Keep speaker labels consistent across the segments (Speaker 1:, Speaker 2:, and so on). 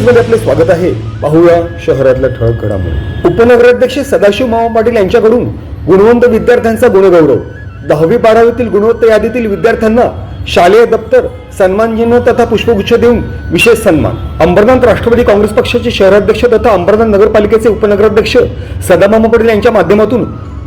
Speaker 1: मध्ये आपले स्वागत आहे। पाहूया शहरातल्या ठळक घडामोडी। उपनगराध्यक्ष सदाशिव मामा पाटील यांच्याकडून गुणवंत विद्यार्थ्यांचा गुणगौरव। 10वी 12वीतील गुणवत्ता यादीतील विद्यार्थ्यांना शालेय दप्तर, सन्मानचिन्ह तथा पुष्पगुच्छ देऊन विशेष सन्मान। अंबरनाथ राष्ट्रवादी काँग्रेस पक्षाचे शहराध्यक्ष तथा अंबरनाथ नगरपालिकेचे उपनगराध्यक्ष सदामामा पाटील यांच्या माध्यमातून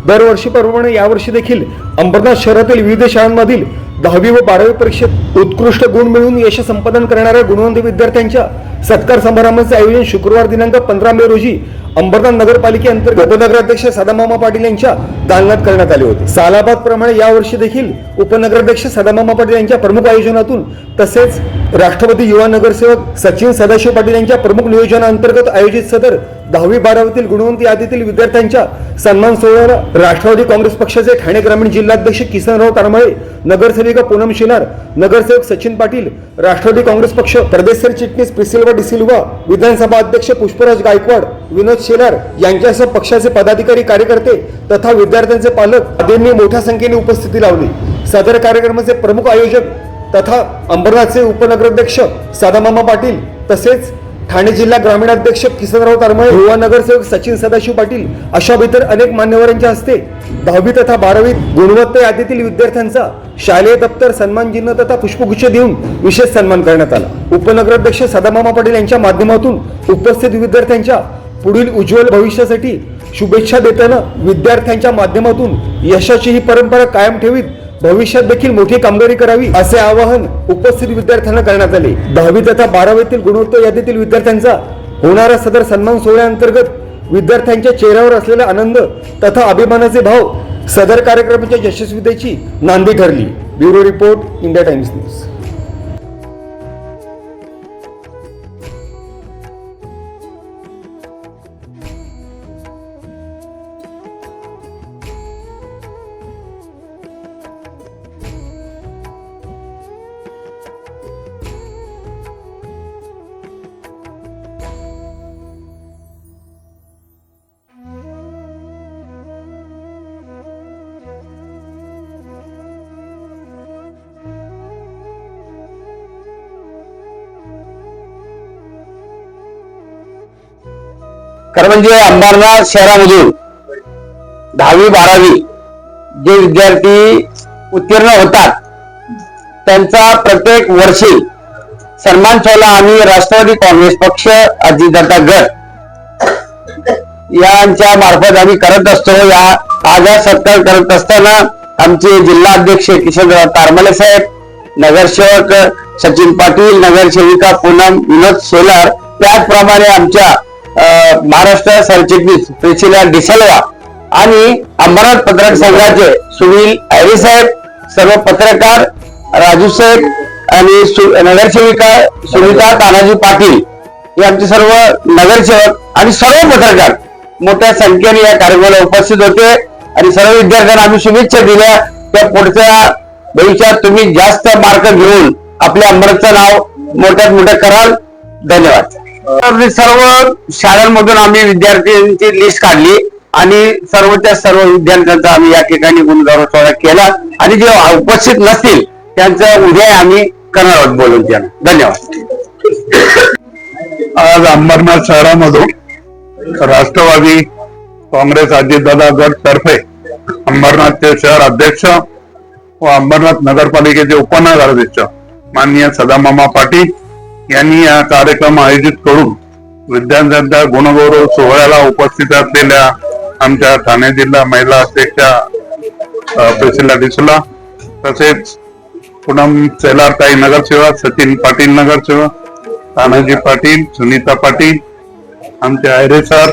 Speaker 1: दरवर्षीप्रमाणे यावर्षी देखील अंबरनाथ शहरातील विविध शाळांमधील 10वी व 12वी परीक्षेत उत्कृष्ट गुण मिळवून यश संपादन करणाऱ्या गुणवंत विद्यार्थ्यांच्या सत्कार समारंभाचे आयोजन शुक्रवार दिनांक 15 मे रोजी अंबरनाथ नगरपालिकेअंतर्गत उपनगराध्यक्ष सदामामा पाटील यांच्या दालनात करण्यात आले होते। सालाबाद प्रमाणे यावर्षी देखील उपनगराध्यक्ष सदामामा पाटील यांच्या प्रमुख आयोजनातून तसेच राष्ट्रवादी युवा नगरसेवक सचिन सदाशिव पाटील यांच्या प्रमुख नियोजनाअंतर्गत आयोजित सदर 10वी 12वीतील गुणवंत यादीतील विद्यार्थ्यांच्या सन्मान सोहळ्याला राष्ट्रवादी काँग्रेस पक्षाचे ठाणे ग्रामीण जिल्हाध्यक्ष किसनराव तारमळे, नगरसेविका पूनम शिनार, नगरसेवक सचिन पाटील, राष्ट्रवादी काँग्रेस पक्ष प्रदेश सरचिटणीस प्रिसिल्वा डिसिल्वा, विधानसभा अध्यक्ष पुष्पराज गायकवाड, विनोद शेलार यांच्यासह पक्षाचे पदाधिकारी, कार्यकर्ते तथा विद्यार्थ्यांचे पालक आदींनी मोठ्या संख्येने उपस्थिती लावली। सदर कार्यक्रमाचे प्रमुख आयोजक तथा अंबरनाथचे उपनगराध्यक्ष सदामामा पाटील तसेच ठाणे जिल्हा ग्रामीण अध्यक्ष किसनराव तारमळे, युवा नगरसेवक सचिन सदाशिव पाटील अशा इतर अनेक मान्यवरांच्या हस्ते 10वी तथा 12वी गुणवत्ता यादीतील विद्यार्थ्यांचा शालेय दप्तर, सन्मानचिन्ह तथा पुष्पगुच्छ देऊन विशेष सन्मान करण्यात आला। उपनगराध्यक्ष सदामामा पाटील यांच्या माध्यमातून उपस्थित विद्यार्थ्यांच्या पुढील उज्ज्वल भविष्यासाठी शुभेच्छा देताना विद्यार्थ्यांच्या माध्यमातून यशाची ही परंपरा कायम ठेवीत भविष्यात देखील मोठी कामगिरी करावी असे आवाहन उपस्थित विद्यार्थ्यांना करण्यात आले। 10वी तथा 12वीतील गुणवत्ता यादीतील विद्यार्थ्यांचा होणारा सदर सन्मान सोहळ्याअंतर्गत विद्यार्थ्यांच्या चेहऱ्यावर असलेला आनंद तथा अभिमानाचे भाव सदर कार्यक्रमाच्या यशस्वीतेची नांदी ठरली। Bureau report, India times news.
Speaker 2: खरं म्हणजे अंबरनाथ शहरामधून 10वी 12वी जे विद्यार्थी उत्तीर्ण होतात त्यांचा प्रत्येक वर्षी सन्मान सोहळा आम्ही राष्ट्रवादी काँग्रेस पक्ष अजितदादा गट यांच्या मार्फत आम्ही करत असतो। आज सत्कार करत असताना आमचे जिल्हा अध्यक्ष किशनराव तारमळे साहेब, नगरसेवक सचिन पाटील, नगरसेविका पूनम विनोद शेलार, त्याचप्रमाणे आमच्या महाराष्ट्र सरचिटणीस प्रिसिल्वा डिसिल्वा आणि अंबरनाथ पत्रकार संघाचे सुनील आयरे साहेब, सर्व पत्रकार राजू साहेब आणि नगरसेविका सुनीता तानाजी पाटील हे आमचे सर्व नगरसेवक आणि सर्व पत्रकार मोठ्या संख्येने या कार्यक्रमाला उपस्थित होते आणि सर्व विद्यार्थ्यांना आम्ही शुभेच्छा दिल्या। त्या पुढच्या भविष्यात तुम्ही जास्त मार्क घेऊन आपल्या अंबरनाथचं नाव मोठ्यात मोठं कराल। धन्यवाद। सर्व शाळांमधून आम्ही विद्यार्थ्यांची लिस्ट काढली आणि सर्वच्या सर्व विद्यार्थ्यांचा आम्ही या ठिकाणी गुणगौरव सोहळा केला आणि जे उपस्थित नसतील त्यांचं उद्या आम्ही करणार आहोत बोलून त्यांना। धन्यवाद।
Speaker 3: आज अंबरनाथ शहरामधून राष्ट्रवादी काँग्रेस अजितदादा गट तर्फे अंबरनाथचे शहर अध्यक्ष व अंबरनाथ नगरपालिकेचे उपनगराध्यक्ष माननीय सदामामा पाटील यांनी हा कार्यक्रम आयोजित करून विद्यार्थ्यांच्या गुणगौरव सोहळ्याला उपस्थित असलेल्या आमच्या ठाणे जिल्हा महिला अध्यक्षा प्रिसिल्वा डिसिल्वा तसेच पूनम शेलार ताई नगरसेवक, सचिन पाटील नगरसेवक, तानाजी पाटील, सुनीता पाटील, आमचे आयरे सर,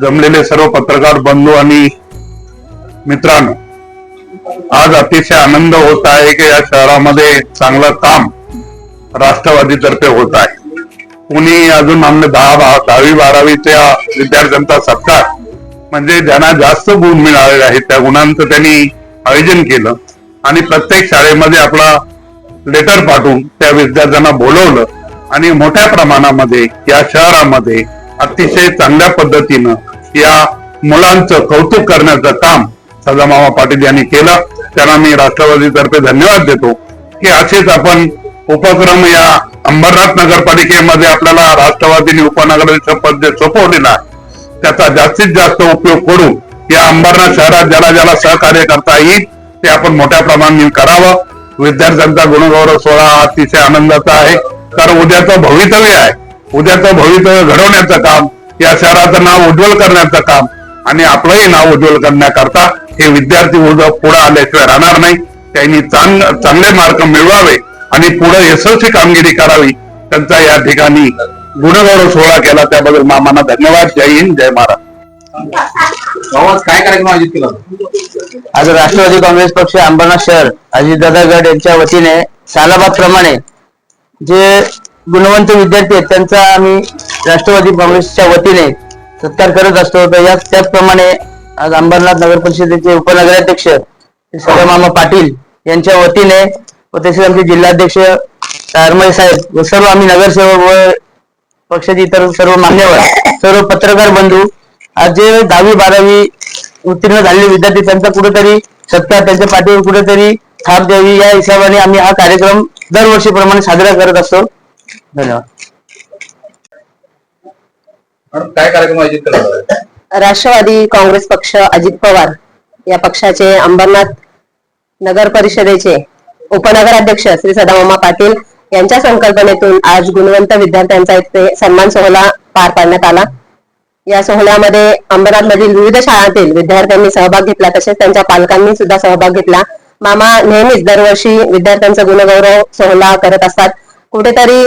Speaker 3: जमलेले सर्व पत्रकार बंधू आणि मित्रांनो, आज अतिशय आनंद होत आहे की या शहरामध्ये चांगलं काम राष्ट्रवादी तर्फे होत आहे। कुणी अजून आमने 10वी 12वीच्या विद्यार्थ्यांचा सत्कार म्हणजे ज्यांना जास्त गुण मिळालेले आहेत त्या गुणांचं त्यांनी आयोजन केलं आणि प्रत्येक शाळेमध्ये आपला लेटर पाठवून त्या विद्यार्थ्यांना बोलवलं आणि मोठ्या प्रमाणामध्ये या शहरामध्ये अतिशय चांगल्या पद्धतीनं या मुलांचं कौतुक करण्याचं काम सदामामा पाटील यांनी केलं। त्यांना मी राष्ट्रवादी तर्फे धन्यवाद देतो की असेच आपण उपक्रम या अंबरनाथ नगरपालिकेमध्ये आपल्याला राष्ट्रवादीने उपनगराध्यक्ष पद जे सोपवलेलं आहे त्याचा जास्तीत जास्त उपयोग करून या अंबरनाथ शहरात ज्याला ज्याला सहकार्य करता येईल ते आपण मोठ्या प्रमाणात करावं. विद्यार्थ्यांचा गुणगौरव सोहळा अतिशय आनंदाचा आहे, कारण उद्याचं भवितव्य आहे. उद्याचं भवितव्य घडवण्याचं काम, या शहराचं नाव उज्ज्वल करण्याचं काम आणि आपलंही नाव उज्ज्वल करण्याकरता हे विद्यार्थी पुढे आल्याशिवाय राहणार नाही. त्यांनी चांगले मार्क मिळवावे आणि पुढे यशस्वी कामगिरी करावी. त्यांचा या ठिकाणी गुणगौरव सोहळा केला त्याबद्दल मामांना धन्यवाद. जय हिंद, जय महाराष्ट्र.
Speaker 2: काय कार्यक्रम आयोजित केला? आज राष्ट्रवादी काँग्रेस पक्ष अंबरनाथ शहर अजितदादा गट यांच्या वतीने सालाबाद प्रमाणे जे गुणवंत विद्यार्थी आहेत त्यांचा आम्ही राष्ट्रवादी काँग्रेसच्या वतीने सत्कार करत असतो. तर त्याचप्रमाणे आज अंबरनाथ नगर परिषदेचे उपनगराध्यक्ष मामा पाटील यांच्या वतीने व तसेच आमचे जिल्हाध्यक्ष तारमळे साहेब व सर्व आम्ही नगरसेवक व पक्षाचे इतर सर्व मान्यवर, सर्व पत्रकार बंधू, आज जे 10वी 12वी उत्तीर्ण झालेले विद्यार्थी त्यांचा कुठेतरी सत्कार, त्यांच्या पाठीवर कुठेतरी थाप द्यावी या हिशोबाने आम्ही हा कार्यक्रम दरवर्षीप्रमाणे साजरा करत असतो. धन्यवाद.
Speaker 4: काय कार्यक्रम आयोजित केला?
Speaker 5: राष्ट्रवादी काँग्रेस पक्ष अजित पवार या पक्षाचे अंबरनाथ नगर परिषदेचे उपनगराध्यक्ष श्री सदामामा पाटील यांच्या संकल्पनेतून आज गुणवंत विद्यार्थ्यांचा इथे सन्मान सोहळा पार पाडण्यात आला. या सोहळ्यामध्ये अंबरनाथ मधील विविध शाळांतील विद्यार्थ्यांनी सहभाग घेतला, तसेच त्यांच्या पालकांनी सुद्धा सहभाग घेतला. मामा नेहमीच दरवर्षी विद्यार्थ्यांचा गुणगौरव सोहळा करत असतात. कुठेतरी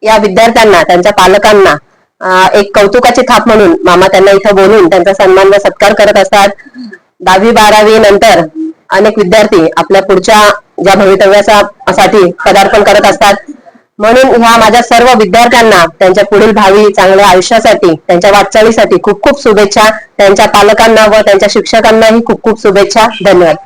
Speaker 5: या विद्यार्थ्यांना, त्यांच्या पालकांना एक कौतुकाची थाप म्हणून मामा त्यांना इथं बोलून त्यांचा सन्मान व सत्कार करत असतात. 10वी 12वी नंतर अनेक विद्यार्थी आपल्या पुढच्या ज्या भवितव्यासाठी पदार्पण करत असतात. म्हणून ह्या माझ्या सर्व विद्यार्थ्यांना त्यांच्या पुढील भावी चांगल्या आयुष्यासाठी, त्यांच्या वाटचालीसाठी खूप खूप शुभेच्छा. त्यांच्या पालकांना व त्यांच्या शिक्षकांनाही खूप खूप शुभेच्छा. धन्यवाद.